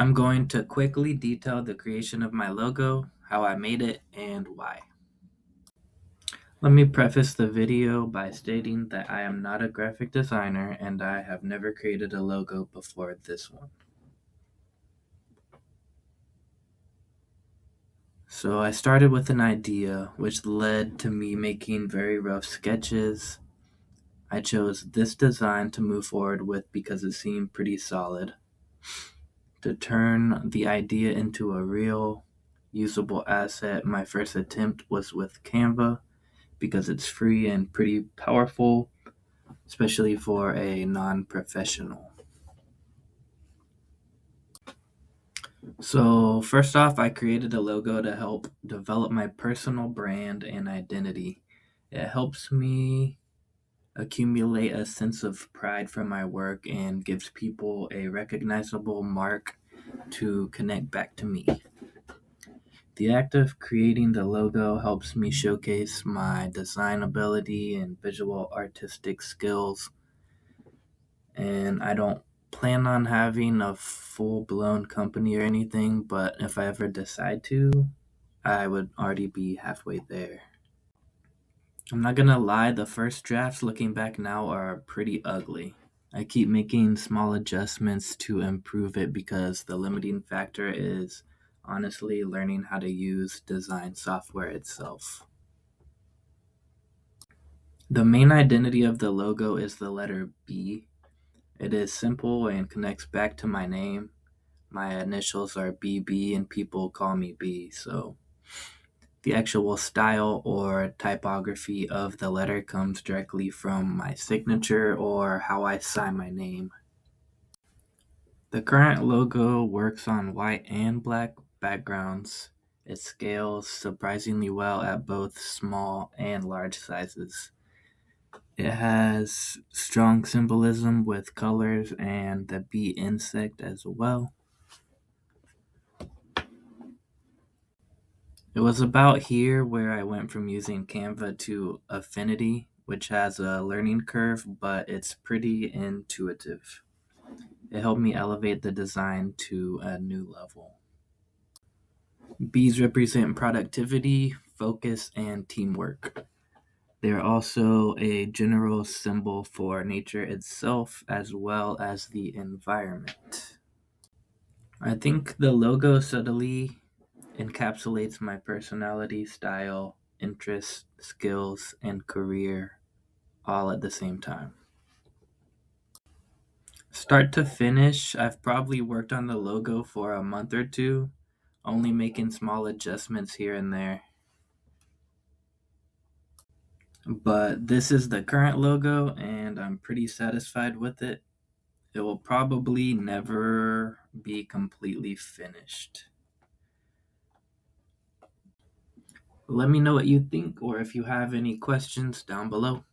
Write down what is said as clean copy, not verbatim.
I'm going to quickly detail the creation of my logo, how I made it, and why. Let me preface the video by stating that I am not a graphic designer and I have never created a logo before this one. So I started with an idea, which led to me making very rough sketches. I chose this design to move forward with because it seemed pretty solid. To turn the idea into a real, usable asset, my first attempt was with Canva because it's free and pretty powerful, especially for a non-professional. So first off, I created a logo to help develop my personal brand and identity. It helps me accumulate a sense of pride from my work and gives people a recognizable mark to connect back to me. The act of creating the logo helps me showcase my design ability and visual artistic skills, and I don't plan on having a full-blown company or anything, but if I ever decide to, I would already be halfway there. I'm not gonna lie, the first drafts looking back now are pretty ugly. I keep making small adjustments to improve it because the limiting factor is honestly learning how to use design software itself. The main identity of the logo is the letter B. It is simple and connects back to my name. My initials are BB and people call me B, so the actual style or typography of the letter comes directly from my signature or how I sign my name. The current logo works on white and black backgrounds. It scales surprisingly well at both small and large sizes. It has strong symbolism with colors and the bee insect as well. It was about here where I went from using Canva to Affinity, which has a learning curve, but it's pretty intuitive. It helped me elevate the design to a new level. Bees represent productivity, focus, and teamwork. They are also a general symbol for nature itself as well as the environment. I think the logo subtly encapsulates my personality, style, interests, skills, and career all at the same time. Start to finish, I've probably worked on the logo for a month or two, only making small adjustments here and there. But this is the current logo, and I'm pretty satisfied with it. It will probably never be completely finished. Let me know what you think or if you have any questions down below.